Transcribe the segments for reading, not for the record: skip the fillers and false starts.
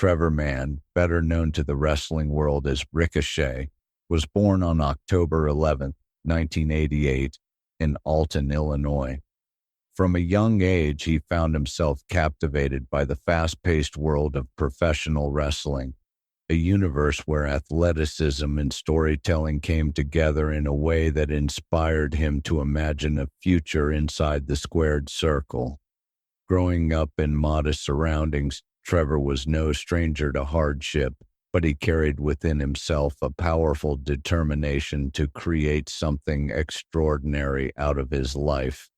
Trevor Mann, better known to the wrestling world as Ricochet, was born on October 11th, 1988, in Alton, Illinois. From a young age, he found himself captivated by the fast-paced world of professional wrestling, a universe where athleticism and storytelling came together in a way that inspired him to imagine a future inside the squared circle. Growing up in modest surroundings, Trevor was no stranger to hardship, but he carried within himself a powerful determination to create something extraordinary out of his life.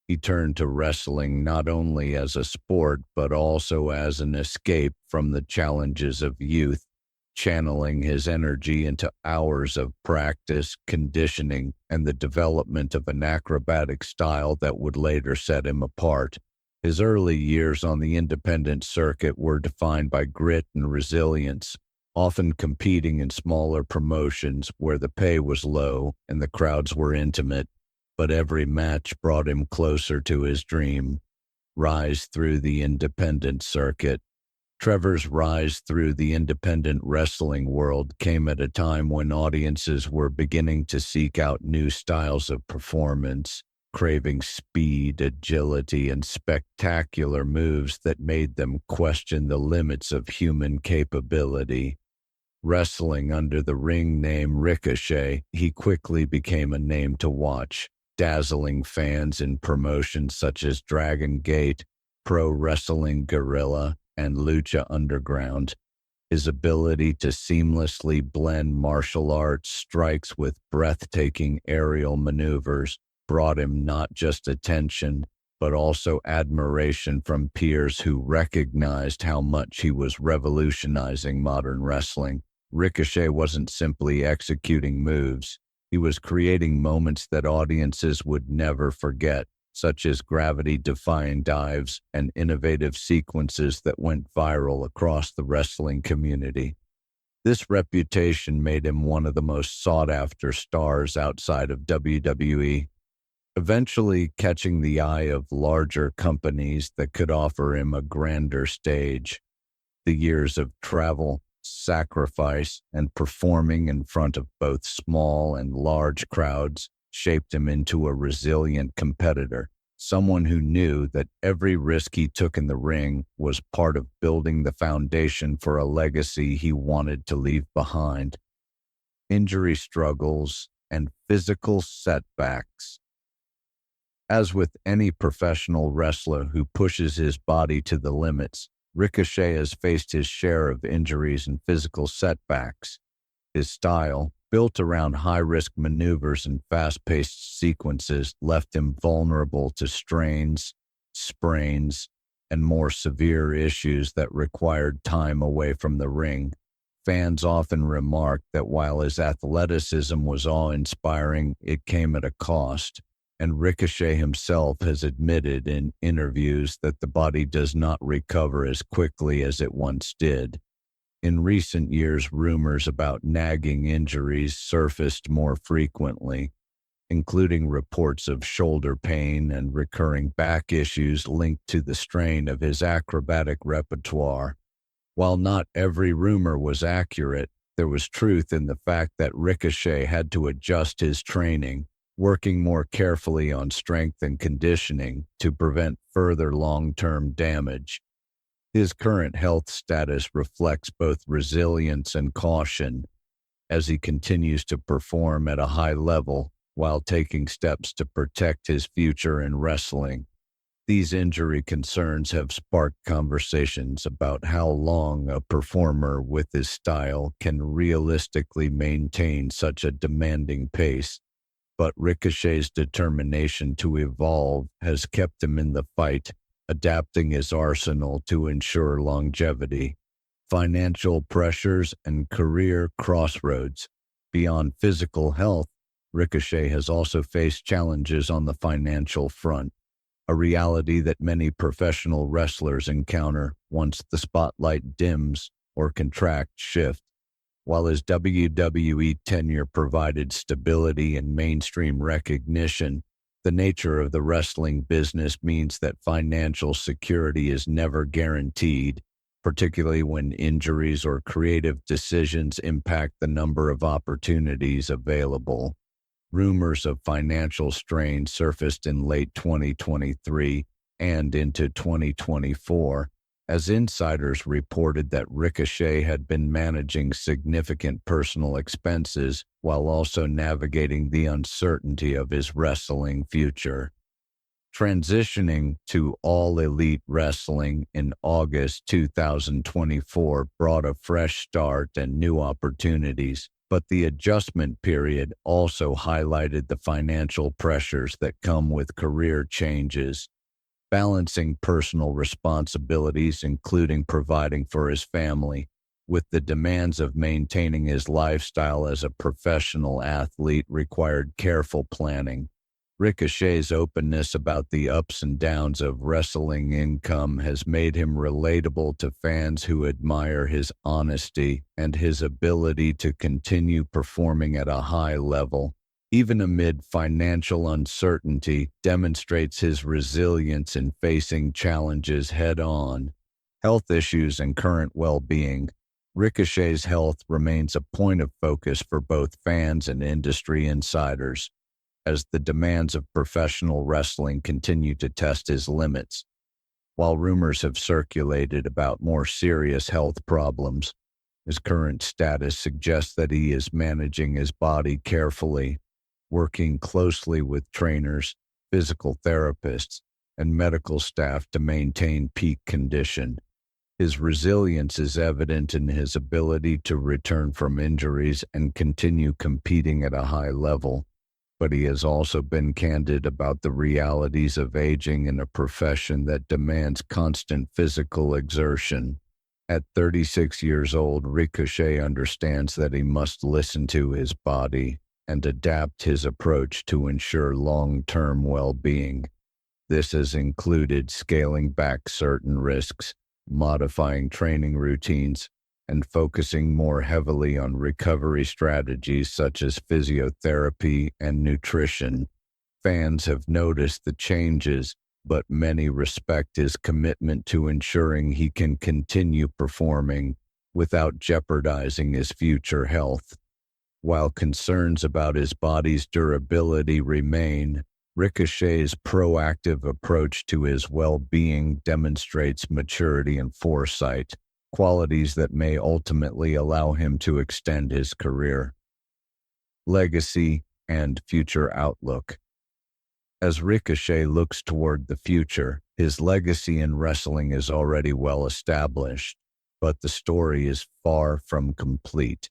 He turned to wrestling not only as a sport, but also as an escape from the challenges of youth, channeling his energy into hours of practice, conditioning, and the development of an acrobatic style that would later set him apart. His early years on the independent circuit were defined by grit and resilience, often competing in smaller promotions where the pay was low and the crowds were intimate, but every match brought him closer to his dream: rise through the independent circuit. Trevor's rise through the independent wrestling world came at a time when audiences were beginning to seek out new styles of performance, craving speed, agility, and spectacular moves that made them question the limits of human capability. Wrestling under the ring name Ricochet, he quickly became a name to watch, dazzling fans in promotions such as Dragon Gate, Pro Wrestling Guerrilla, and Lucha Underground. His ability to seamlessly blend martial arts strikes with breathtaking aerial maneuvers brought him not just attention, but also admiration from peers who recognized how much he was revolutionizing modern wrestling. Ricochet wasn't simply executing moves, he was creating moments that audiences would never forget, such as gravity-defying dives and innovative sequences that went viral across the wrestling community. This reputation made him one of the most sought-after stars outside of WWE, eventually catching the eye of larger companies that could offer him a grander stage. The years of travel, sacrifice, and performing in front of both small and large crowds shaped him into a resilient competitor, someone who knew that every risk he took in the ring was part of building the foundation for a legacy he wanted to leave behind. Injury struggles and physical setbacks. As with any professional wrestler who pushes his body to the limits, Ricochet has faced his share of injuries and physical setbacks. His style, built around high-risk maneuvers and fast-paced sequences, left him vulnerable to strains, sprains, and more severe issues that required time away from the ring. Fans often remarked that while his athleticism was awe-inspiring, it came at a cost. And Ricochet himself has admitted in interviews that the body does not recover as quickly as it once did. In recent years, rumors about nagging injuries surfaced more frequently, including reports of shoulder pain and recurring back issues linked to the strain of his acrobatic repertoire. While not every rumor was accurate, there was truth in the fact that Ricochet had to adjust his training, working more carefully on strength and conditioning to prevent further long-term damage. His current health status reflects both resilience and caution as he continues to perform at a high level while taking steps to protect his future in wrestling. These injury concerns have sparked conversations about how long a performer with his style can realistically maintain such a demanding pace. But Ricochet's determination to evolve has kept him in the fight, adapting his arsenal to ensure longevity. Financial pressures and career crossroads. Beyond physical health, Ricochet has also faced challenges on the financial front, a reality that many professional wrestlers encounter once the spotlight dims or contract shift. While his WWE tenure provided stability and mainstream recognition, the nature of the wrestling business means that financial security is never guaranteed, particularly when injuries or creative decisions impact the number of opportunities available. Rumors of financial strain surfaced in late 2023 and into 2024, as insiders reported that Ricochet had been managing significant personal expenses while also navigating the uncertainty of his wrestling future. Transitioning to All Elite Wrestling in August 2024 brought a fresh start and new opportunities, but the adjustment period also highlighted the financial pressures that come with career changes. Balancing personal responsibilities, including providing for his family, with the demands of maintaining his lifestyle as a professional athlete required careful planning. Ricochet's openness about the ups and downs of wrestling income has made him relatable to fans who admire his honesty and his ability to continue performing at a high level. Even amid financial uncertainty, demonstrates his resilience in facing challenges head-on. Health issues and current well-being. Ricochet's health remains a point of focus for both fans and industry insiders, as the demands of professional wrestling continue to test his limits. While rumors have circulated about more serious health problems, his current status suggests that he is managing his body carefully, working closely with trainers, physical therapists, and medical staff to maintain peak condition. His resilience is evident in his ability to return from injuries and continue competing at a high level, but he has also been candid about the realities of aging in a profession that demands constant physical exertion. At 36 years old, Ricochet understands that he must listen to his body and adapt his approach to ensure long-term well-being. This has included scaling back certain risks, modifying training routines, and focusing more heavily on recovery strategies such as physiotherapy and nutrition. Fans have noticed the changes, but many respect his commitment to ensuring he can continue performing without jeopardizing his future health. While concerns about his body's durability remain, Ricochet's proactive approach to his well-being demonstrates maturity and foresight, qualities that may ultimately allow him to extend his career. Legacy and future outlook. As Ricochet looks toward the future, his legacy in wrestling is already well established, but the story is far from complete.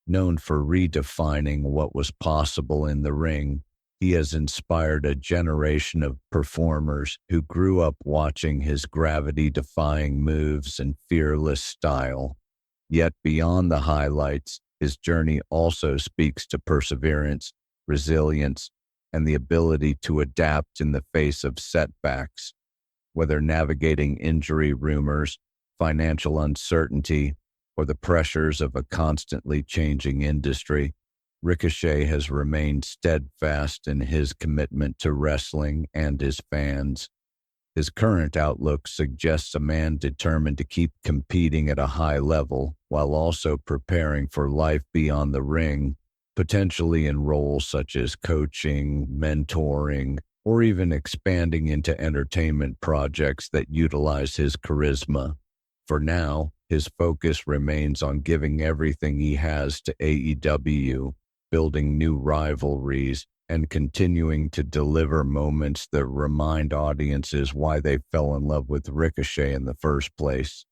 Known for redefining what was possible in the ring, he has inspired a generation of performers who grew up watching his gravity-defying moves and fearless style. Yet beyond the highlights, his journey also speaks to perseverance, resilience, and the ability to adapt in the face of setbacks. Whether navigating injury rumors, financial uncertainty, or the pressures of a constantly changing industry, Ricochet has remained steadfast in his commitment to wrestling and his fans. His current outlook suggests a man determined to keep competing at a high level while also preparing for life beyond the ring, potentially in roles such as coaching, mentoring, or even expanding into entertainment projects that utilize his charisma. For now, his focus remains on giving everything he has to AEW, building new rivalries, and continuing to deliver moments that remind audiences why they fell in love with Ricochet in the first place.